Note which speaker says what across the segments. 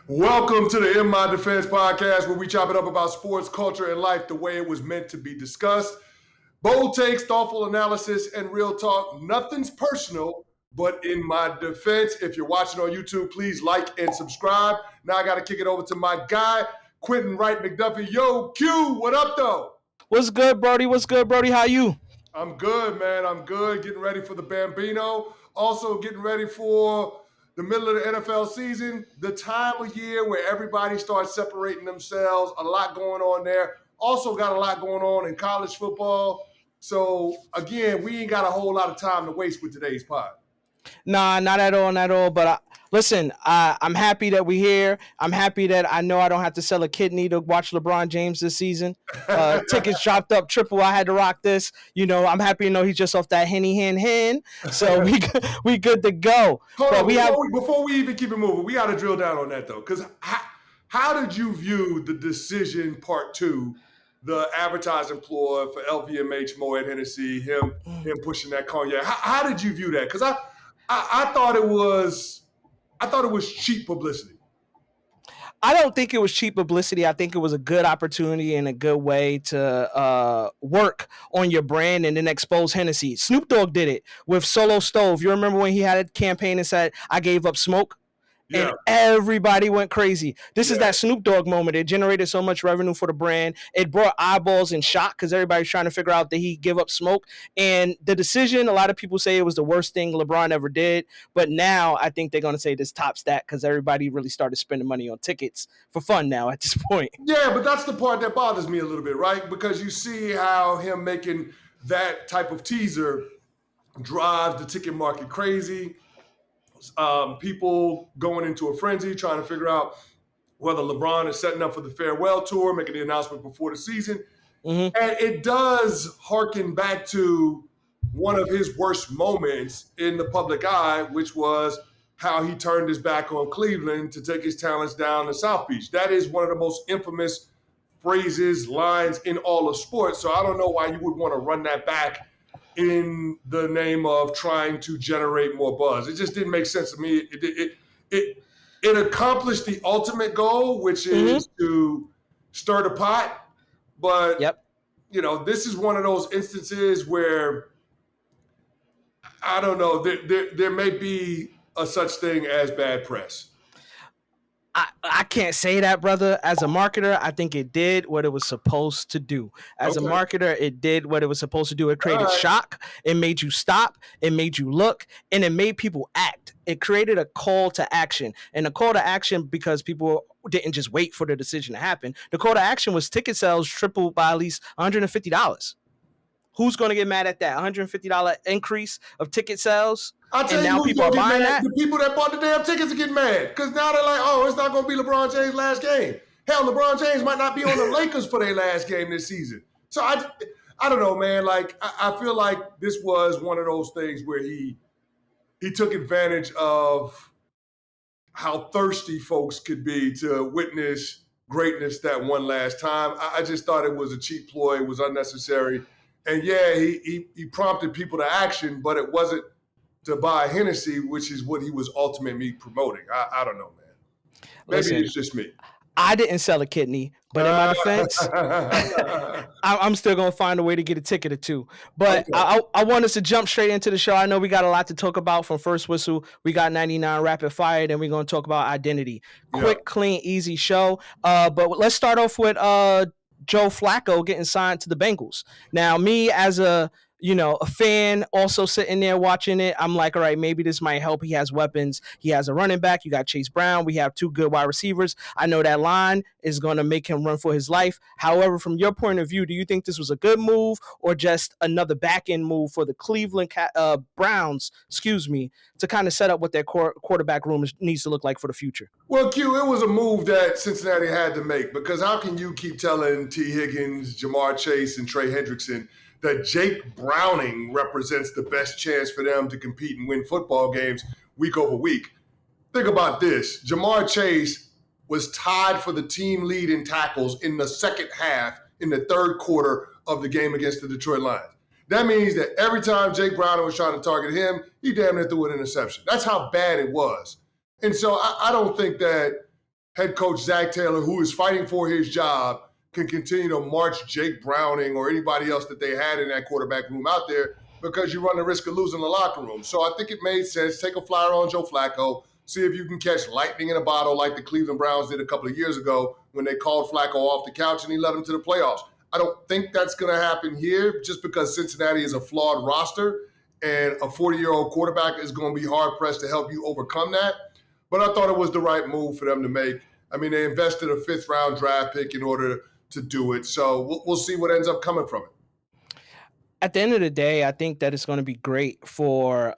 Speaker 1: Welcome to the In My Defense podcast, where we chop it up about sports, culture, and life the way it was meant to be discussed. Bold takes, thoughtful analysis, and real talk. Nothing's personal, but in my defense. If you're watching on YouTube, please like and subscribe. Now I got to kick it over to my guy, Quentin McDuffie. Yo, Q, what up, though?
Speaker 2: What's good, Brody? What's good, Brody? How you?
Speaker 1: I'm good, man. I'm good. Getting ready for the Bambino. Also getting ready for the middle of the NFL season, the time of year where everybody starts separating themselves. A lot going on there. Also got a lot going on in college football. So, again, we ain't got a whole lot of time to waste with today's pod.
Speaker 2: Nah, not at all, not at all. But listen, I'm happy that we're here. I'm happy that I know I don't have to sell a kidney to watch LeBron James this season. Tickets dropped up triple. I had to rock this. I'm happy to know he's just off that hen. So we good to go.
Speaker 1: Hold on, before we even keep it moving, we got to drill down on that, though. Because how did you view the decision part two, the advertising ploy for LVMH, Moet Hennessy, him pushing that cognac? How did you view that? Because I thought it was cheap publicity.
Speaker 2: I don't think it was cheap publicity. I think it was a good opportunity and a good way to work on your brand and then expose Hennessy. Snoop Dogg did it with Solo Stove. You remember when he had a campaign and said, "I gave up smoke"? Yeah. And everybody went crazy. This is that Snoop Dogg moment. It generated so much revenue for the brand. It brought eyeballs in shock because everybody's trying to figure out that he give up smoke. And the decision, a lot of people say it was the worst thing LeBron ever did. But now I think they're going to say this tops that because everybody really started spending money on tickets for fun now at this point.
Speaker 1: Yeah, but that's the part that bothers me a little bit, right? Because you see how him making that type of teaser drives the ticket market crazy. People going into a frenzy trying to figure out whether LeBron is setting up for the farewell tour, making the announcement before the season. Mm-hmm. And it does harken back to one of his worst moments in the public eye, which was how he turned his back on Cleveland to take his talents down to South Beach. That is one of the most infamous phrases, lines in all of sports. So I don't know why you would want to run that back in the name of trying to generate more buzz. It just didn't make sense to me. It accomplished the ultimate goal, which is to stir the pot. But, this is one of those instances where, I don't know, there may be a such thing as bad press.
Speaker 2: I can't say that, brother. As a marketer, I think it did what it was supposed to do. As a marketer, it did what it was supposed to do. It created shock. It made you stop. It made you look. And it made people act. It created a call to action. And the call to action, because people didn't just wait for the decision to happen, the call to action was ticket sales tripled by at least $150. Who's going to get mad at that? $150 increase of ticket sales?
Speaker 1: I'll tell you, people are buying that. The people that bought the damn tickets are getting mad because now they're like, oh, it's not going to be LeBron James' last game. Hell, LeBron James might not be on the Lakers for their last game this season. So I don't know, man. Like I feel like this was one of those things where he took advantage of how thirsty folks could be to witness greatness that one last time. I just thought it was a cheap ploy. It was unnecessary. And yeah, he prompted people to action, but it wasn't to buy Hennessy, which is what he was ultimately promoting. I don't know, man. Maybe it's just me.
Speaker 2: I didn't sell a kidney, but in my defense, I'm still going to find a way to get a ticket or two. But okay. I want us to jump straight into the show. I know we got a lot to talk about from First Whistle. We got 99 Rapid Fire, and we're going to talk about identity. Quick, clean, easy show. But let's start off with Joe Flacco getting signed to the Bengals. Now, me as a fan also sitting there watching it, I'm like, all right, maybe this might help. He has weapons. He has a running back. You got Chase Brown. We have two good wide receivers. I know that line is going to make him run for his life. However, from your point of view, do you think this was a good move or just another back-end move for the Cleveland Browns, to kind of set up what their quarterback room needs to look like for the future?
Speaker 1: Well, Q, it was a move that Cincinnati had to make because how can you keep telling T. Higgins, Jamar Chase, and Trey Hendrickson that Jake Browning represents the best chance for them to compete and win football games week over week? Think about this. Jamar Chase was tied for the team lead in tackles in the second half in the third quarter of the game against the Detroit Lions. That means that every time Jake Browning was trying to target him, he damn near threw an interception. That's how bad it was. And so I don't think that head coach Zach Taylor, who is fighting for his job, can continue to march Jake Browning or anybody else that they had in that quarterback room out there, because you run the risk of losing the locker room. So I think it made sense. Take a flyer on Joe Flacco. See if you can catch lightning in a bottle like the Cleveland Browns did a couple of years ago when they called Flacco off the couch and he led them to the playoffs. I don't think that's going to happen here, just because Cincinnati is a flawed roster and a 40-year-old quarterback is going to be hard-pressed to help you overcome that. But I thought it was the right move for them to make. I mean, they invested a 5th-round draft pick in order to do it. So we'll see what ends up coming from it.
Speaker 2: At the end of the day, I think that it's going to be great for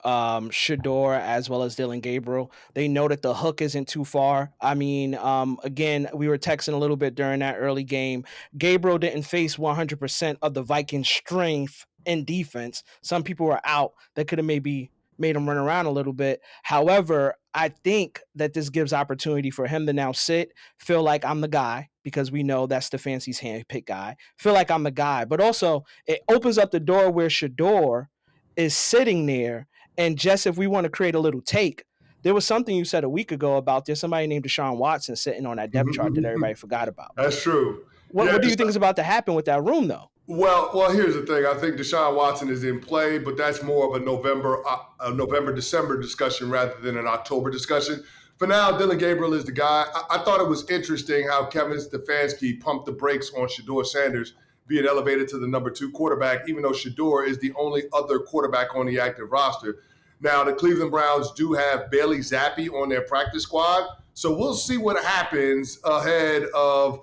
Speaker 2: Shador as well as Dylan Gabriel. They know that the hook isn't too far. I mean, again, we were texting a little bit during that early game. Gabriel didn't face 100% of the Vikings' strength in defense. Some people were out that could have maybe made him run around a little bit. However, I think that this gives opportunity for him to now sit, feel like I'm the guy, because we know that's Stefanski's handpicked guy. Feel like I'm the guy, but also it opens up the door where Shador is sitting there. And just if we want to create a little take, there was something you said a week ago about there's somebody named Deshaun Watson sitting on that depth chart that everybody forgot about.
Speaker 1: That's true.
Speaker 2: What do you think is about to happen with that room, though?
Speaker 1: Well, here's the thing. I think Deshaun Watson is in play, but that's more of a November-December discussion rather than an October discussion. For now, Dylan Gabriel is the guy. I thought it was interesting how Kevin Stefanski pumped the brakes on Shador Sanders being elevated to the number 2 quarterback, even though Shador is the only other quarterback on the active roster. Now, the Cleveland Browns do have Bailey Zappi on their practice squad, so we'll see what happens ahead of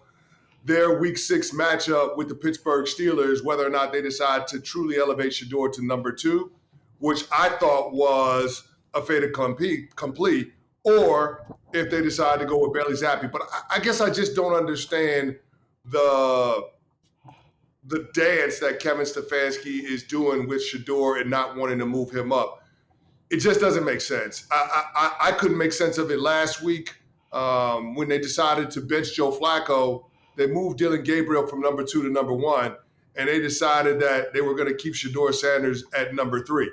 Speaker 1: their Week 6 matchup with the Pittsburgh Steelers, whether or not they decide to truly elevate Shador to number 2, which I thought was a fait accompli, or if they decide to go with Bailey Zappi. But I guess I just don't understand the dance that Kevin Stefanski is doing with Shador and not wanting to move him up. It just doesn't make sense. I couldn't make sense of it last week when they decided to bench Joe Flacco. They moved Dylan Gabriel from number 2 to number 1, and they decided that they were going to keep Shador Sanders at number 3.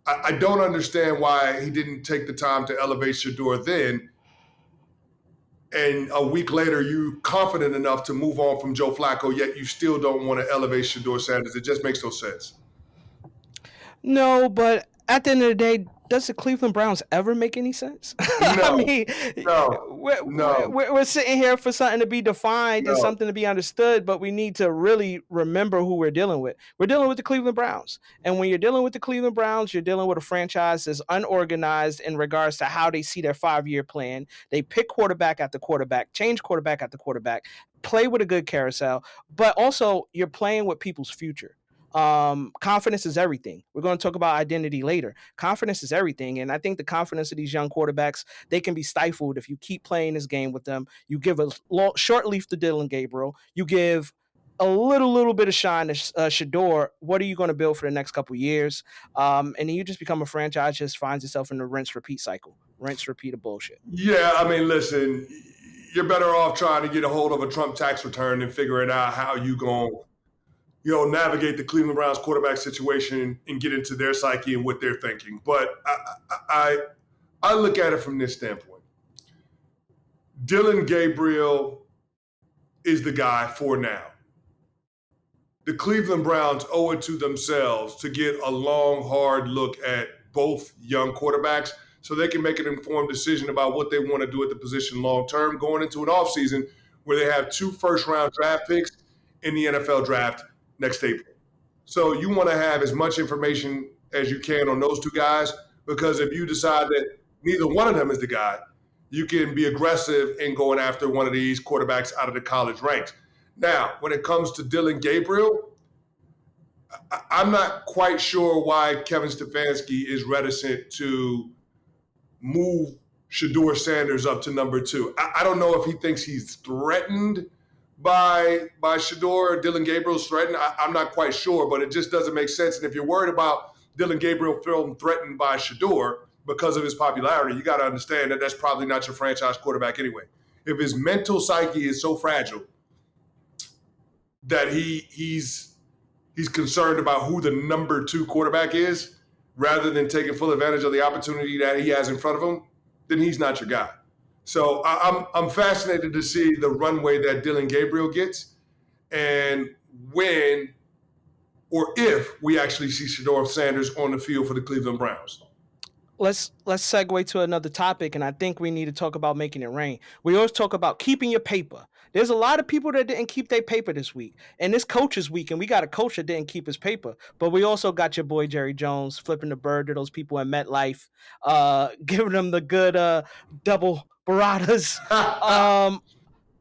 Speaker 1: I don't understand why he didn't take the time to elevate Shador then, and a week later you're confident enough to move on from Joe Flacco, yet you still don't want to elevate Shador Sanders. It just makes no sense.
Speaker 2: No, but at the end of the day, does the Cleveland Browns ever make any sense?
Speaker 1: No,
Speaker 2: I mean,
Speaker 1: no.
Speaker 2: We're sitting here for something to be defined and something to be understood, but we need to really remember who we're dealing with. We're dealing with the Cleveland Browns. And when you're dealing with the Cleveland Browns, you're dealing with a franchise that's unorganized in regards to how they see their 5-year plan. They pick quarterback after quarterback, change quarterback after quarterback, play with a good carousel, but also you're playing with people's future. Confidence is everything. We're going to talk about identity later. Confidence is everything. And I think the confidence of these young quarterbacks, they can be stifled if you keep playing this game with them. You give a short leaf to Dylan Gabriel. You give a little bit of shine to Shador. What are you going to build for the next couple of years? And then you just become a franchise just finds itself in the rinse-repeat cycle. Rinse-repeat of bullshit.
Speaker 1: Yeah, I mean, listen, you're better off trying to get a hold of a Trump tax return than figuring out how you going to navigate the Cleveland Browns quarterback situation and get into their psyche and what they're thinking. But I look at it from this standpoint. Dylan Gabriel is the guy for now. The Cleveland Browns owe it to themselves to get a long, hard look at both young quarterbacks so they can make an informed decision about what they want to do at the position long term going into an offseason where they have 2 first-round draft picks in the NFL draft next April. So you want to have as much information as you can on those 2 guys, because if you decide that neither one of them is the guy, you can be aggressive in going after one of these quarterbacks out of the college ranks. Now, when it comes to Dylan Gabriel, I'm not quite sure why Kevin Stefanski is reticent to move Shador Sanders up to number 2. I don't know if he thinks he's threatened by Shador or Dylan Gabriel's threatened. I'm not quite sure, but it just doesn't make sense. And if you're worried about Dylan Gabriel feeling threatened by Shador because of his popularity, you got to understand that that's probably not your franchise quarterback anyway. If his mental psyche is so fragile that he's concerned about who the number 2 quarterback is rather than taking full advantage of the opportunity that he has in front of him, then he's not your guy. So I'm fascinated to see the runway that Dylan Gabriel gets, and when or if we actually see Shedeur Sanders on the field for the Cleveland Browns.
Speaker 2: Let's segue to another topic, and I think we need to talk about making it rain. We always talk about keeping your paper. There's a lot of people that didn't keep their paper this week, and this coach's week, and we got a coach that didn't keep his paper. But we also got your boy Jerry Jones flipping the bird to those people in MetLife, giving them the good double baratas.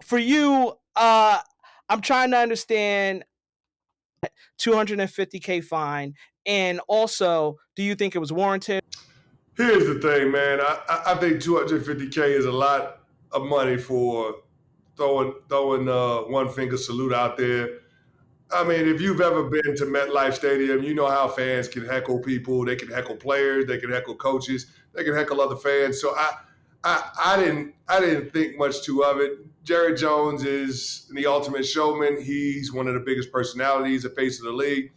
Speaker 2: For you, I'm trying to understand $250K fine, and also, do you think it was warranted?
Speaker 1: Here's the thing, man. I think $250K is a lot of money for throwing one finger salute out there. I mean, if you've ever been to MetLife Stadium, you know how fans can heckle people. They can heckle players. They can heckle coaches. They can heckle other fans. So I didn't think much too of it. Jerry Jones is the ultimate showman. He's one of the biggest personalities, the face of the league.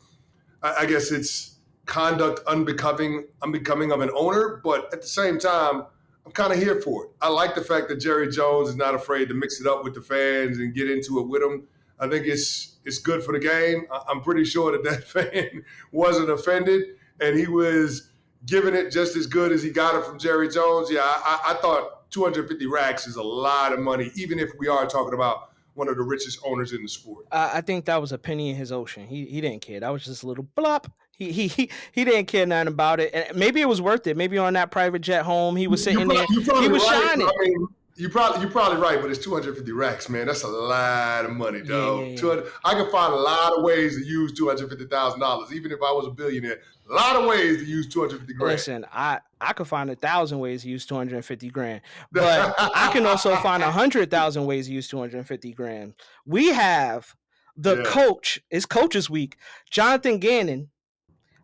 Speaker 1: I guess it's conduct unbecoming of an owner, but at the same time, I'm kind of here for it. I like the fact that Jerry Jones is not afraid to mix it up with the fans and get into it with them. I think it's good for the game. I'm pretty sure that fan wasn't offended, and he was giving it just as good as he got it from Jerry Jones. Yeah, I thought 250 racks is a lot of money, even if we are talking about one of the richest owners in the sport.
Speaker 2: I think that was a penny in his ocean. He didn't care. That was just a little blop. He didn't care nothing about it. And maybe it was worth it. Maybe on that private jet home, he was sitting there. He was
Speaker 1: right.
Speaker 2: shining.
Speaker 1: I mean, you're probably right, but it's 250 racks, man. That's a lot of money, dog. Yeah. I can find a lot of ways to use $250,000, even if I was a billionaire. A lot of ways to use 250 grand.
Speaker 2: Listen, I could find 1,000 ways to use 250 grand, but I can also find 100,000 ways to use 250 grand. We have the coach. It's Coach's Week. Jonathan Gannon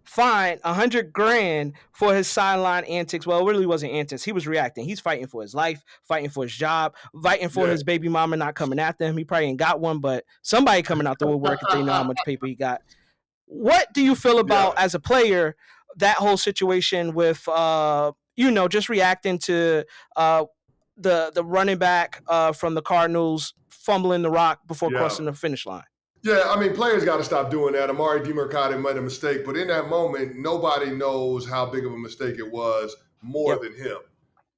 Speaker 2: fined 100 grand for his sideline antics. Well, it really wasn't antics. He was reacting. He's fighting for his life, fighting for his job, fighting for his baby mama not coming after him. He probably ain't got one, but somebody coming out the woodwork if they know how much paper he got. What do you feel about, as a player, that whole situation with, just reacting to the running back from the Cardinals fumbling the rock before crossing the finish line?
Speaker 1: Yeah, I mean, players got to stop doing that. Amari DeMercado made a mistake, but in that moment, nobody knows how big of a mistake it was more than him.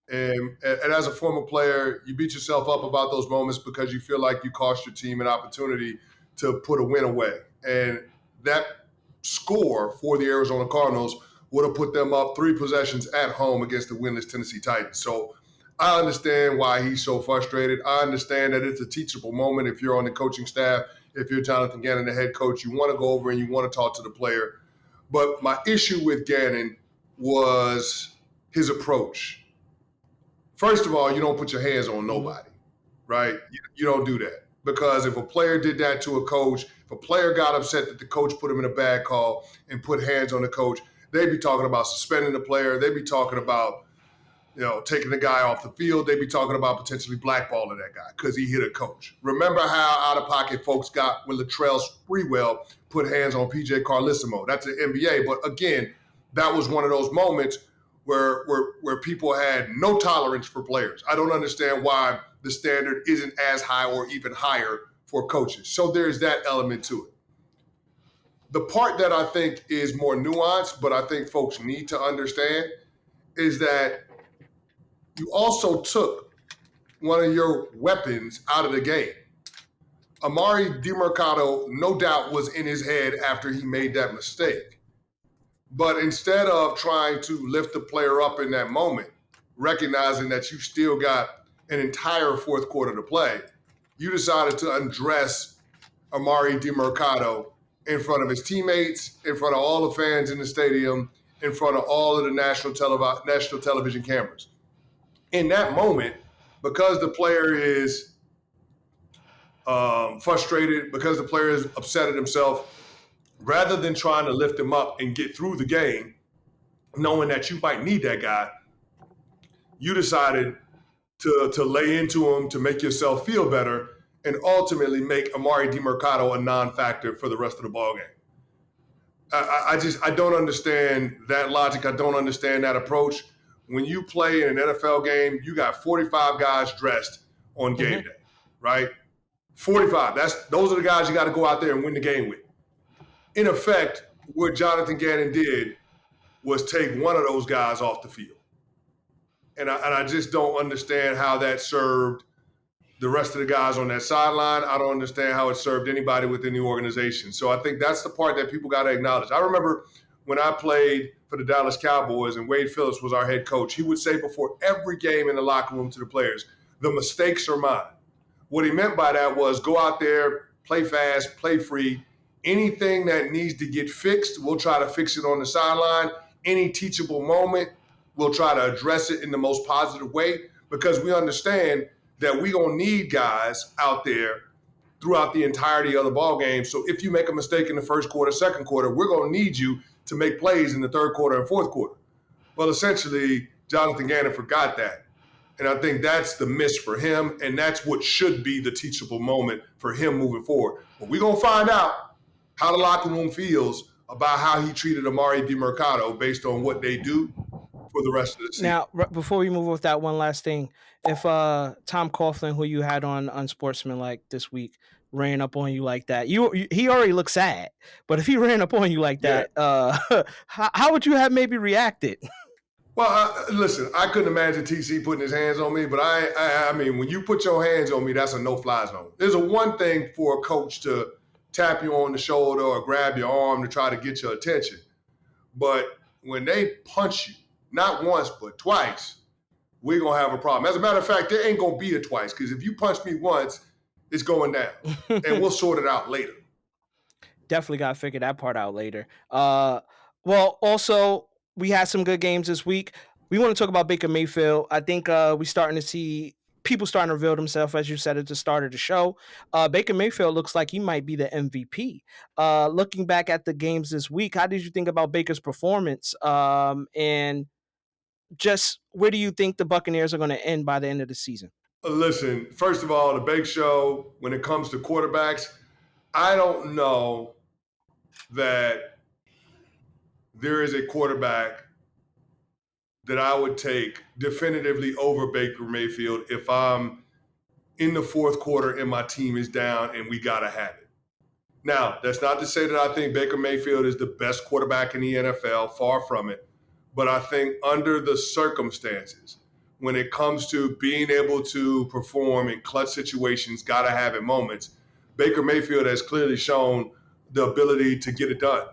Speaker 1: And as a former player, you beat yourself up about those moments because you feel like you cost your team an opportunity to put a win away. And that score for the Arizona Cardinals would have put them up 3 possessions at home against the winless Tennessee Titans. So I understand why he's so frustrated. I understand that it's a teachable moment if you're on the coaching staff. If you're Jonathan Gannon, the head coach, you want to go over and you want to talk to the player. But my issue with Gannon was his approach. First of all, you don't put your hands on nobody, right? You don't do that. Because if a player did that to a coach, if a player got upset that the coach put him in a bad call and put hands on the coach, they'd be talking about suspending the player. They'd be talking about taking the guy off the field. They'd be talking about potentially blackballing that guy because he hit a coach. Remember how out-of-pocket folks got when Latrell Sprewell put hands on P.J. Carlissimo. That's an NBA. But again, that was one of those moments where people had no tolerance for players. I don't understand why the standard isn't as high or even higher for coaches. So there's that element to it. The part that I think is more nuanced, but I think folks need to understand, is that you also took one of your weapons out of the game. Amari DeMercado, no doubt, was in his head after he made that mistake. But instead of trying to lift the player up in that moment, recognizing that you still got an entire fourth quarter to play, you decided to undress Amari DeMercado in front of his teammates, in front of all the fans in the stadium, in front of all of the national television cameras. In that moment, because the player is frustrated, because the player is upset at himself, rather than trying to lift him up and get through the game, knowing that you might need that guy, you decided to lay into him to make yourself feel better and ultimately make Amari DeMercado a non-factor for the rest of the ballgame. I don't understand that logic. I don't understand that approach. when you play in an NFL game, you got 45 guys dressed on game day, right? 45. Those are the guys you got to go out there and win the game with. In effect, what Jonathan Gannon did was take one of those guys off the field. And I just don't understand how that served the rest of the guys on that sideline. I don't understand how it served anybody within the organization. So I think that's the part that people got to acknowledge. I remember when I played for the Dallas Cowboys and Wade Phillips was our head coach, he would say before every game in the locker room to the players, the mistakes are mine. What he meant by that was go out there, play fast, play free. Anything that needs to get fixed, we'll try to fix it on the sideline. Any teachable moment, we'll try to address it in the most positive way, because we understand that we're going to need guys out there throughout the entirety of the ball game. So if you make a mistake in the first quarter, second quarter, we're going to need you to make plays in the third quarter and fourth quarter. Well, essentially, Jonathan Gannon forgot that. And I think that's the miss for him, and that's what should be the teachable moment for him moving forward. But we're going to find out how the locker room feels about how he treated Amari DiMercato based on what they do for the rest of the season.
Speaker 2: Now, before we move with that, one last thing. If Tom Coughlin, who you had on Unsportsmanlike this week, ran up on you like that, he already looked sad. But if he ran up on you like that, how would you have maybe reacted?
Speaker 1: Well, listen, I couldn't imagine TC putting his hands on me, but I mean, when you put your hands on me, that's a no-fly zone. There's one thing for a coach to tap you on the shoulder or grab your arm to try to get your attention. But when they punch you, not once, but twice, we're going to have a problem. As a matter of fact, there ain't going to be a twice, because if you punch me once, it's going down, and we'll sort it out later.
Speaker 2: Definitely got to figure that part out later. Well, also, we had some good games this week. We want to talk about Baker Mayfield. I think we're starting to see people starting to reveal themselves, as you said at the start of the show. Baker Mayfield looks like he might be the MVP. Looking back at the games this week, how did you think about Baker's performance? And just where do you think the Buccaneers are going to end by the end of the season?
Speaker 1: Listen, first of all, the Bake Show, when it comes to quarterbacks, I don't know that there is a quarterback that I would take definitively over Baker Mayfield if I'm in the fourth quarter and my team is down and we got to have it. Now, that's not to say that I think Baker Mayfield is the best quarterback in the NFL, far from it. But I think under the circumstances, when it comes to being able to perform in clutch situations, got to have it moments, Baker Mayfield has clearly shown the ability to get it done.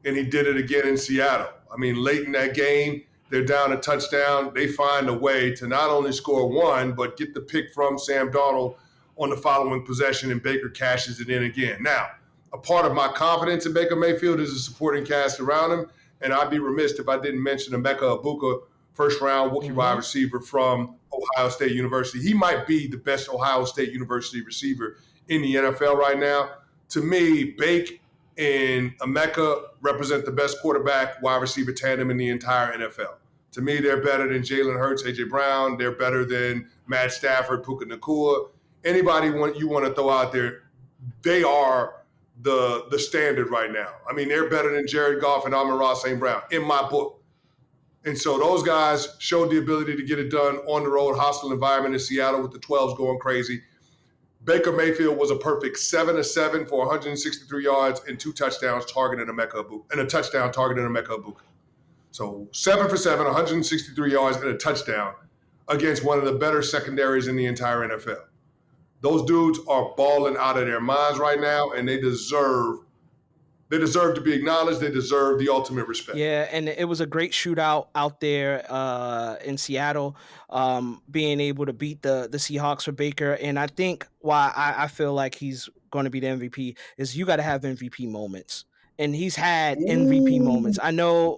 Speaker 1: And he did it again in Seattle. I mean, late in that game, they're down a touchdown. They find a way to not only score one, but get the pick from Sam Darnold on the following possession, and Baker cashes it in again. Now, a part of my confidence in Baker Mayfield is the supporting cast around him, and I'd be remiss if I didn't mention Emeka Ebuka, first-round rookie wide receiver from Ohio State University. He might be the best Ohio State University receiver in the NFL right now. To me, Bake and Emeka represent the best quarterback wide receiver tandem in the entire NFL. To me, they're better than Jalen Hurts, A.J. Brown. They're better than Matt Stafford, Puka Nacua. Anybody you want to throw out there, they are the standard right now. I mean, they're better than Jared Goff and Amon-Ra St. Brown in my book. And so those guys showed the ability to get it done on the road, hostile environment in Seattle with the 12s going crazy. Baker Mayfield was a perfect 7-7 for 163 yards and 2 touchdowns targeting Emeka Ebuka, and a touchdown targeting Emeka Ebuka. So 7 for 7, 163 yards and a touchdown against one of the better secondaries in the entire NFL. Those dudes are balling out of their minds right now, and they deserve to be acknowledged. They deserve the ultimate respect.
Speaker 2: Yeah, and it was a great shootout out there in Seattle, being able to beat the Seahawks for Baker. And I think why I feel like he's going to be the MVP is you got to have MVP moments. And he's had MVP moments. I know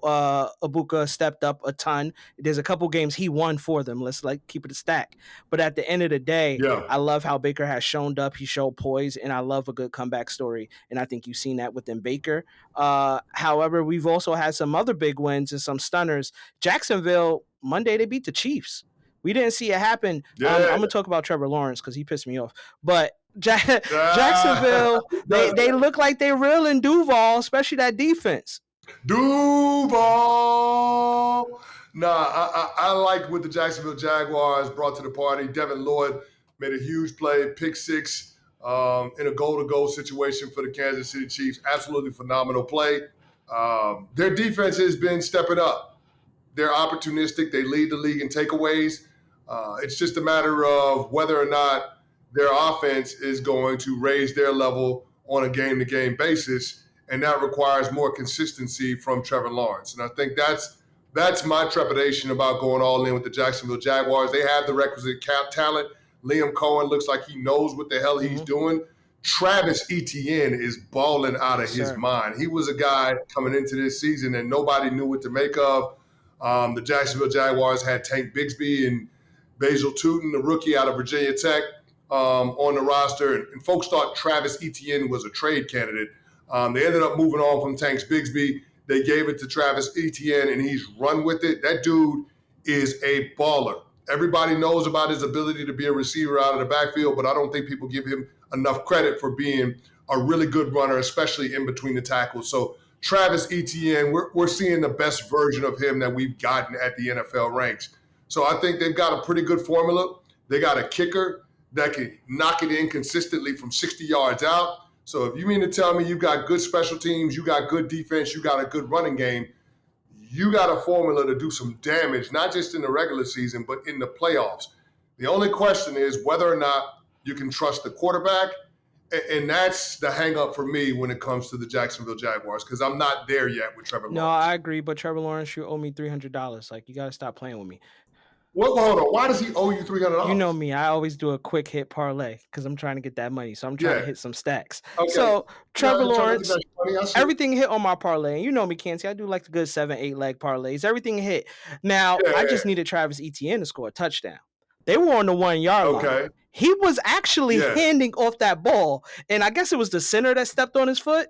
Speaker 2: Ebuka stepped up a ton. There's a couple games he won for them. Let's keep it a stack. But at the end of the day, I love how Baker has shown up. He showed poise, and I love a good comeback story. And I think you've seen that within Baker. However, we've also had some other big wins and some stunners. Jacksonville, Monday, they beat the Chiefs. We didn't see it happen. I'm going to talk about Trevor Lawrence because he pissed me off. But Jacksonville, they look like they're real in Duval, especially that defense.
Speaker 1: Duval! I like what the Jacksonville Jaguars brought to the party. Devin Lloyd made a huge play, pick six in a goal-to-goal situation for the Kansas City Chiefs. Absolutely phenomenal play. Their defense has been stepping up. They're opportunistic. They lead the league in takeaways. It's just a matter of whether or not their offense is going to raise their level on a game-to-game basis, and that requires more consistency from Trevor Lawrence. And I think that's my trepidation about going all in with the Jacksonville Jaguars. They have the requisite talent. Liam Cohen looks like he knows what the hell he's doing. Travis Etienne is balling out of his mind. He was a guy coming into this season and nobody knew what to make of. The Jacksonville Jaguars had Tank Bigsby and Basil Tootin, the rookie out of Virginia Tech, on the roster. And folks thought Travis Etienne was a trade candidate. They ended up moving on from Tank Bigsby. They gave it to Travis Etienne, and he's run with it. That dude is a baller. Everybody knows about his ability to be a receiver out of the backfield, but I don't think people give him enough credit for being a really good runner, especially in between the tackles. So Travis Etienne, we're seeing the best version of him that we've gotten at the NFL ranks. So I think they've got a pretty good formula. They got a kicker that can knock it in consistently from 60 yards out. So if you mean to tell me you've got good special teams, you got good defense, you got a good running game, you got a formula to do some damage, not just in the regular season, but in the playoffs. The only question is whether or not you can trust the quarterback, and that's the hang-up for me when it comes to the Jacksonville Jaguars, because I'm not there yet with Trevor Lawrence.
Speaker 2: No, I agree, but Trevor Lawrence, you owe me $300. Like, you got to stop playing with me.
Speaker 1: Well, hold on. Why does he owe you $300?
Speaker 2: You know me. I always do a quick hit parlay because I'm trying to get that money. So I'm trying to hit some stacks. Okay. So Trevor Lawrence, everything hit on my parlay. And you know me, Canty. I do like the good 7-8 leg parlays. Everything hit. Now, I just needed Travis Etienne to score a touchdown. They were on the 1 yard line. He was actually handing off that ball. And I guess it was the center that stepped on his foot.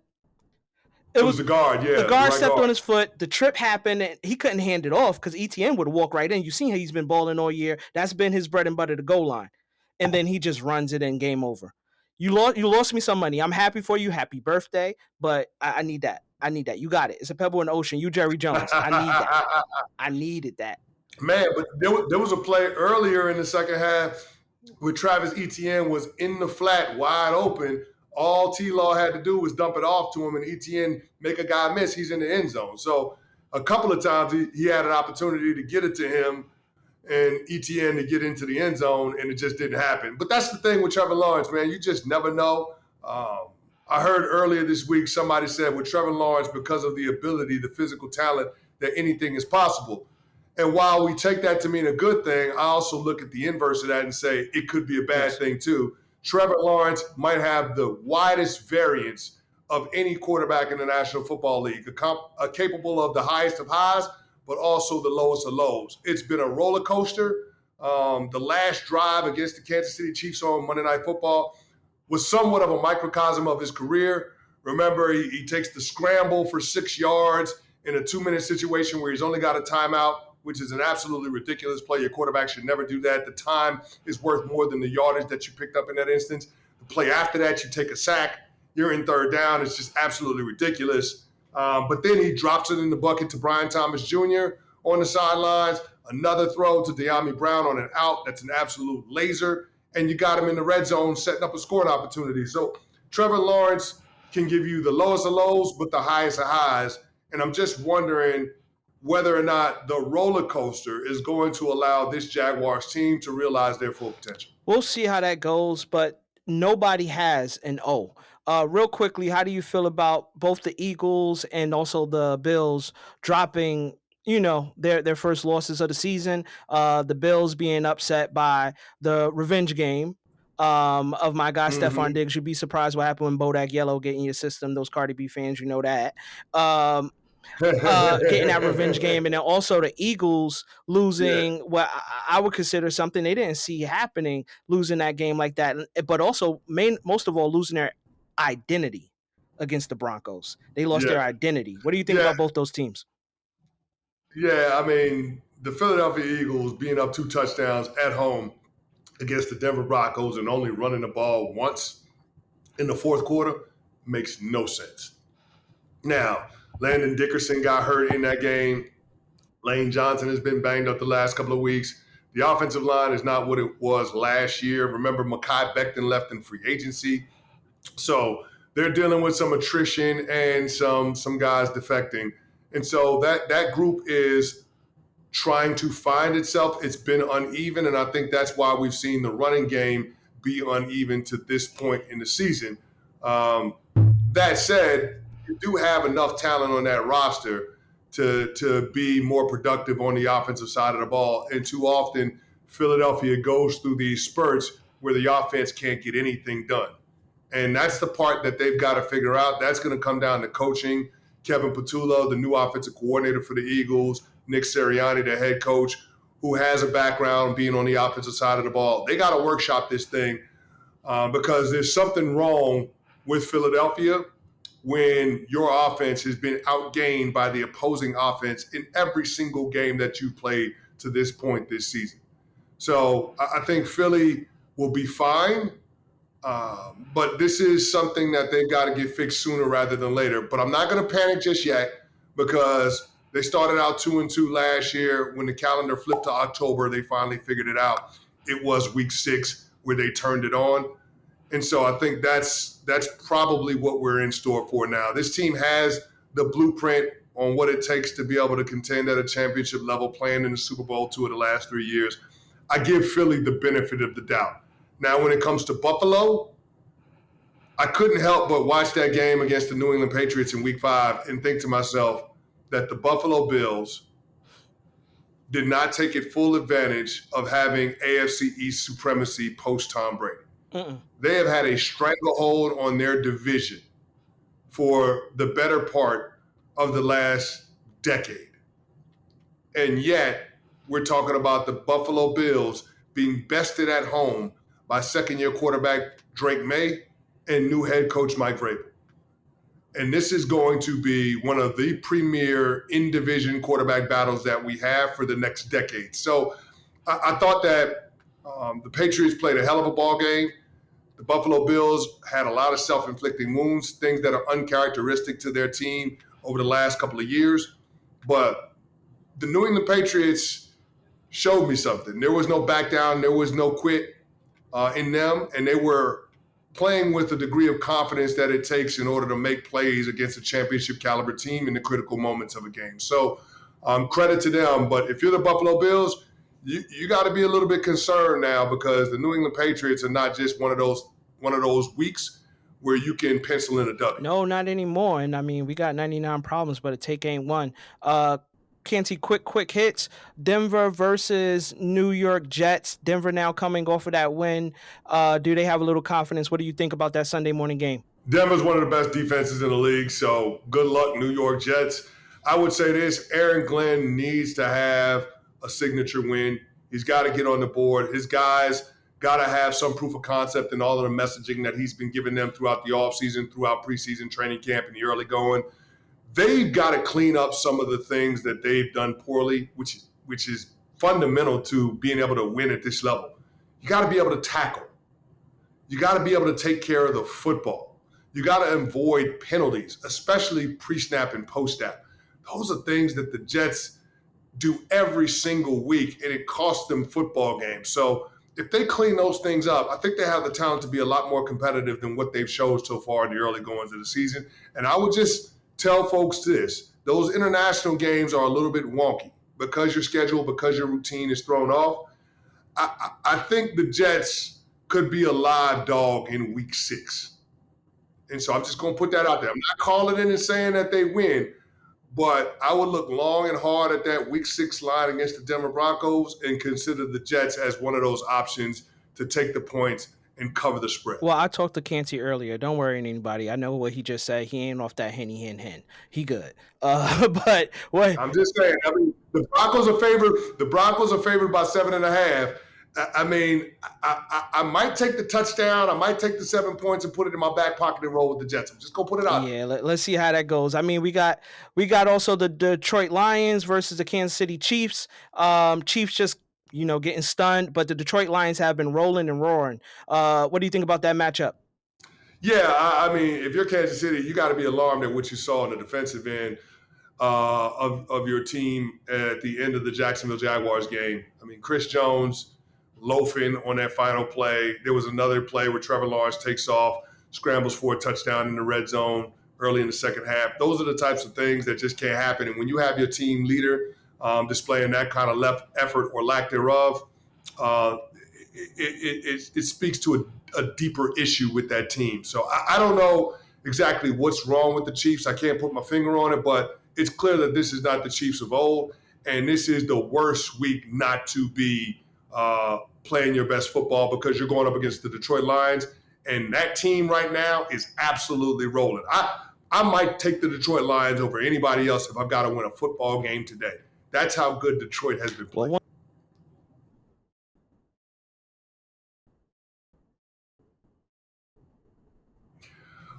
Speaker 1: It was the guard,
Speaker 2: The guard stepped on his foot. The trip happened, and he couldn't hand it off because Etienne would have walked right in. You've seen how he's been balling all year. That's been his bread and butter, the goal line. And then he just runs it in, game over. You lost me some money. I'm happy for you. Happy birthday. But I need that. You got it. It's a pebble in the ocean. You Jerry Jones. I need that. I needed that.
Speaker 1: Man, but there was a play earlier in the second half where Travis Etienne was in the flat, wide open. All T-Law had to do was dump it off to him, and Etienne make a guy miss. He's in the end zone. So a couple of times he had an opportunity to get it to him and Etienne to get into the end zone, and it just didn't happen. But that's the thing with Trevor Lawrence, man. You just never know. I heard earlier this week somebody said with Trevor Lawrence, because of the ability, the physical talent, that anything is possible. And while we take that to mean a good thing, I also look at the inverse of that and say it could be a bad thing too. Trevor Lawrence might have the widest variance of any quarterback in the National Football League, capable of the highest of highs, but also the lowest of lows. It's been a roller coaster. The last drive against the Kansas City Chiefs on Monday Night Football was somewhat of a microcosm of his career. Remember, he takes the scramble for 6 yards in a 2-minute situation where he's only got a timeout, which is an absolutely ridiculous play. Your quarterback should never do that. The time is worth more than the yardage that you picked up in that instance. The play after that, you take a sack. You're in third down. It's just absolutely ridiculous. But then he drops it in the bucket to Brian Thomas Jr. on the sidelines. Another throw to De'Ami Brown on an out. That's an absolute laser. And you got him in the red zone setting up a scoring opportunity. So Trevor Lawrence can give you the lowest of lows, but the highest of highs. And I'm just wondering whether or not the roller coaster is going to allow this Jaguars team to realize their full potential.
Speaker 2: We'll see how that goes, but nobody has an O. Real quickly, how do you feel about both the Eagles and also the Bills dropping, their first losses of the season? The Bills being upset by the revenge game of my guy Stephon Diggs. You'd be surprised what happened when Bodak Yellow get in your system. Those Cardi B fans, you know that. Getting that revenge game, and then also the Eagles losing what I would consider something they didn't see happening, losing that game like that, but also most of all losing their identity against the Broncos. They lost their identity. What do you think about both those teams?
Speaker 1: Yeah, I mean, the Philadelphia Eagles being up 2 touchdowns at home against the Denver Broncos and only running the ball once in the fourth quarter makes no sense. Now, Landon Dickerson got hurt in that game. Lane Johnson has been banged up the last couple of weeks. The offensive line is not what it was last year. Remember, Mekhi Becton left in free agency. So they're dealing with some attrition and some guys defecting. And so that group is trying to find itself. It's been uneven, and I think that's why we've seen the running game be uneven to this point in the season. That said, you do have enough talent on that roster to be more productive on the offensive side of the ball. And too often, Philadelphia goes through these spurts where the offense can't get anything done. And that's the part that they've got to figure out. That's going to come down to coaching. Kevin Patullo, the new offensive coordinator for the Eagles, Nick Sirianni, the head coach, who has a background being on the offensive side of the ball. They got to workshop this thing because there's something wrong with Philadelphia when your offense has been outgained by the opposing offense in every single game that you've played to this point this season. So I think Philly will be fine, but this is something that they've got to get fixed sooner rather than later. But I'm not going to panic just yet because they started out 2-2 last year. When the calendar flipped to October, they finally figured it out. It was week 6 where they turned it on. And so I think that's probably what we're in store for now. This team has the blueprint on what it takes to be able to contend at a championship level, playing in the Super Bowl 2 of the last 3 years. I give Philly the benefit of the doubt. Now, when it comes to Buffalo, I couldn't help but watch that game against the New England Patriots in week 5 and think to myself that the Buffalo Bills did not take it full advantage of having AFC East supremacy post Tom Brady. They have had a stranglehold on their division for the better part of the last decade. And yet, we're talking about the Buffalo Bills being bested at home by second-year quarterback Drake Maye and new head coach Mike Vrabel. And this is going to be one of the premier in-division quarterback battles that we have for the next decade. So I thought that the Patriots played a hell of a ball game. The Buffalo Bills had a lot of self-inflicting wounds, things that are uncharacteristic to their team over the last couple of years. But the New England Patriots showed me something. There was no back down. There was no quit in them. And they were playing with a degree of confidence that it takes in order to make plays against a championship caliber team in the critical moments of a game. So credit to them. But if you're the Buffalo Bills, you got to be a little bit concerned now because the New England Patriots are not just one of those weeks where you can pencil in a W.
Speaker 2: No, not anymore. And I mean, we got 99 problems, but a take ain't one. Canty, quick hits. Denver versus New York Jets. Denver now coming off of that win. Do they have a little confidence? What do you think about that Sunday morning game?
Speaker 1: Denver's one of the best defenses in the league, so good luck, New York Jets. I would say this, Aaron Glenn needs to have a signature win. He's got to get on the board. His guys got to have some proof of concept in all of the messaging that he's been giving them throughout the offseason, throughout preseason training camp and the early going. They've got to clean up some of the things that they've done poorly, which is fundamental to being able to win at this level. You got to be able to tackle. You got to be able to take care of the football. You got to avoid penalties, especially pre-snap and post-snap. Those are things that the Jets do every single week, and it costs them football games. So if they clean those things up, I think they have the talent to be a lot more competitive than what they've showed so far in the early goings of the season. And I would just tell folks this, those international games are a little bit wonky because your schedule, because your routine is thrown off. I think the Jets could be a live dog in week 6. And so I'm just going to put that out there. I'm not calling it and saying that they win, but I would look long and hard at that week 6 line against the Denver Broncos and consider the Jets as one of those options to take the points and cover the spread.
Speaker 2: Well, I talked to Canty earlier. Don't worry, anybody. I know what he just said. He ain't off that henny hen. He good. But what
Speaker 1: I'm just saying. I mean, the Broncos are favored. The Broncos are favored by 7.5. I mean, I might take the touchdown. I might take the 7 points and put it in my back pocket and roll with the Jets. I'm just gonna put it out.
Speaker 2: Yeah, let's see how that goes. I mean, we got also the Detroit Lions versus the Kansas City Chiefs. Chiefs just getting stunned, but the Detroit Lions have been rolling and roaring. What do you think about that matchup?
Speaker 1: Yeah, I mean, if you're Kansas City, you got to be alarmed at what you saw in the defensive end. of your team at the end of the Jacksonville Jaguars game. I mean, Chris Jones loafing on that final play. There was another play where Trevor Lawrence takes off, scrambles for a touchdown in the red zone early in the second half. Those are the types of things that just can't happen. And when you have your team leader displaying that kind of left effort or lack thereof, it speaks to a deeper issue with that team. So I don't know exactly what's wrong with the Chiefs. I can't put my finger on it, but it's clear that this is not the Chiefs of old, and this is the worst week not to be playing your best football because you're going up against the Detroit Lions, and that team right now is absolutely rolling. I might take the Detroit Lions over anybody else if I've got to win a football game today. That's how good Detroit has been playing.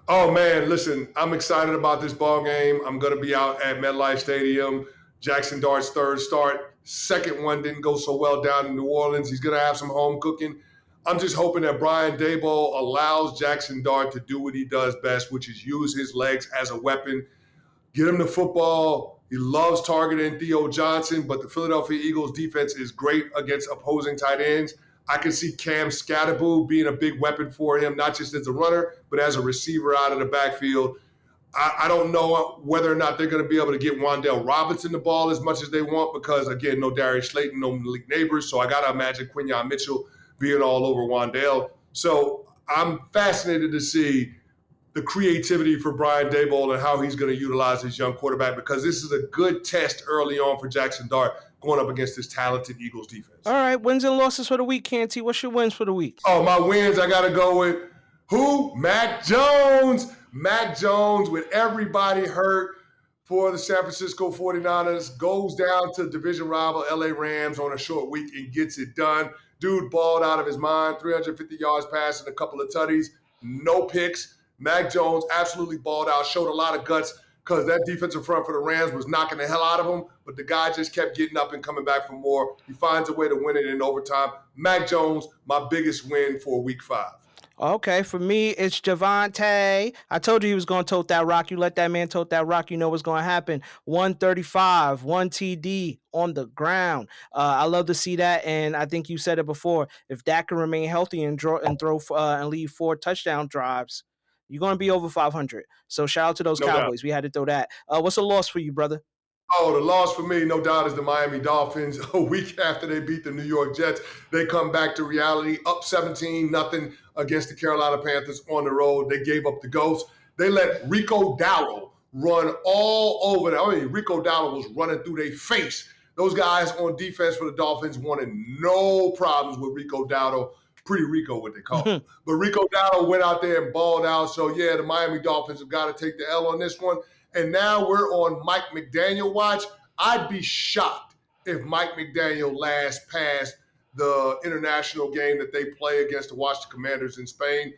Speaker 1: Oh, man, listen, I'm excited about this ball game. I'm going to be out at MetLife Stadium. Jackson Dart's third start. Second one didn't go so well down in New Orleans. He's going to have some home cooking. I'm just hoping that Brian Daboll allows Jackson Dart to do what he does best, which is use his legs as a weapon. Get him the football. He loves targeting Theo Johnson, but the Philadelphia Eagles defense is great against opposing tight ends. I can see Cam Scatterboo being a big weapon for him, not just as a runner, but as a receiver out of the backfield. I don't know whether or not they're going to be able to get Wan'Dale Robinson the ball as much as they want because, again, no Darius Slayton, no Malik Neighbors. So I got to imagine Quentin Mitchell being all over Wan'Dale. So I'm fascinated to see the creativity for Brian Daboll and how he's going to utilize his young quarterback because this is a good test early on for Jackson Dart going up against this talented Eagles defense.
Speaker 2: All right, wins and losses for the week, Canty. What's your wins for the week?
Speaker 1: Oh, my wins, I got to go with who? Mac Jones. Mac Jones, with everybody hurt for the San Francisco 49ers, goes down to division rival LA Rams on a short week and gets it done. Dude balled out of his mind, 350 yards passing, a couple of tutties, no picks. Mac Jones absolutely balled out, showed a lot of guts because that defensive front for the Rams was knocking the hell out of him, but the guy just kept getting up and coming back for more. He finds a way to win it in overtime. Mac Jones, my biggest win for week 5.
Speaker 2: Okay, for me, it's Javonte. I told you he was going to tote that rock. You let that man tote that rock, you know what's going to happen. 135, 1 TD on the ground. I love to see that, and I think you said it before. If Dak can remain healthy and throw and lead 4 touchdown drives, you're going to be over 500. So shout out to those Cowboys. Doubt. We had to throw that. What's a loss for you, brother?
Speaker 1: Oh, the loss for me, no doubt, is the Miami Dolphins. A week after they beat the New York Jets, they come back to reality, up 17-0 against the Carolina Panthers on the road. They gave up the ghost. They let Rico Dowdle run all over them. I mean, Rico Dowdle was running through their face. Those guys on defense for the Dolphins wanted no problems with Rico Dowdle. Pretty Rico, what they call him. But Rico Dowdle went out there and balled out. So, yeah, the Miami Dolphins have got to take the L on this one. And now we're on Mike McDaniel watch. I'd be shocked if Mike McDaniel lasts past the international game that they play against the Washington Commanders in Spain.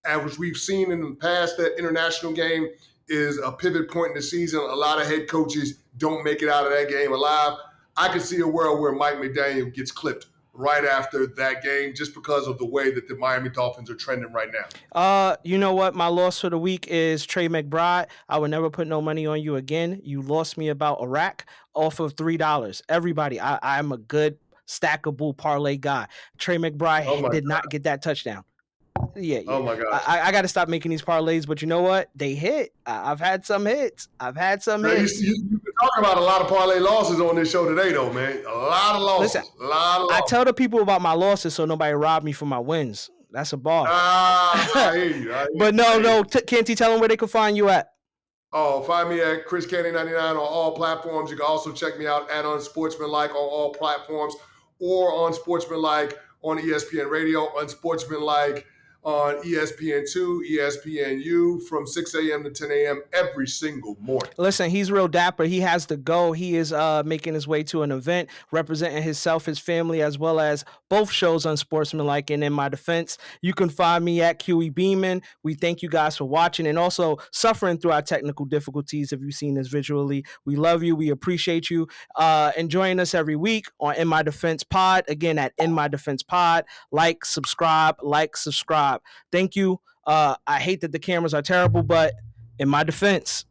Speaker 1: As we've seen in the past, that international game is a pivot point in the season. A lot of head coaches don't make it out of that game alive. I could see a world where Mike McDaniel gets clipped right after that game just because of the way that the Miami Dolphins are trending right now.
Speaker 2: You know what? My loss for the week is Trey McBride. I would never put no money on you again. You lost me about a rack off of $3. Everybody, I'm a good stackable parlay guy. Trey McBride did not get that touchdown. Yeah.
Speaker 1: Oh my gosh.
Speaker 2: I got to stop making these parlays, but you know what? They hit. I've had some hits. You've been
Speaker 1: talking about a lot of parlay losses on this show today, though, man. A lot of losses. Listen,
Speaker 2: I tell the people about my losses so nobody rob me for my wins. That's a bar.
Speaker 1: I hear you.
Speaker 2: But no. Canty, tell them where they can find you at.
Speaker 1: Oh, find me at Chris Canty 99 on all platforms. You can also check me out at Unsportsmanlike on all platforms or on Sportsmanlike on ESPN Radio, Unsportsmanlike on ESPN2, ESPNU from 6 a.m. to 10 a.m. every single morning.
Speaker 2: Listen, he's real dapper. He has to go. He is making his way to an event representing himself, his family, as well as both shows Unsportsmanlike and In My Defense. You can find me at QE Beeman. We thank you guys for watching and also suffering through our technical difficulties if you've seen this visually. We love you. We appreciate you enjoying us every week on In My Defense Pod. Again, at In My Defense Pod. Like, subscribe. Thank you. I hate that the cameras are terrible, but in my defense,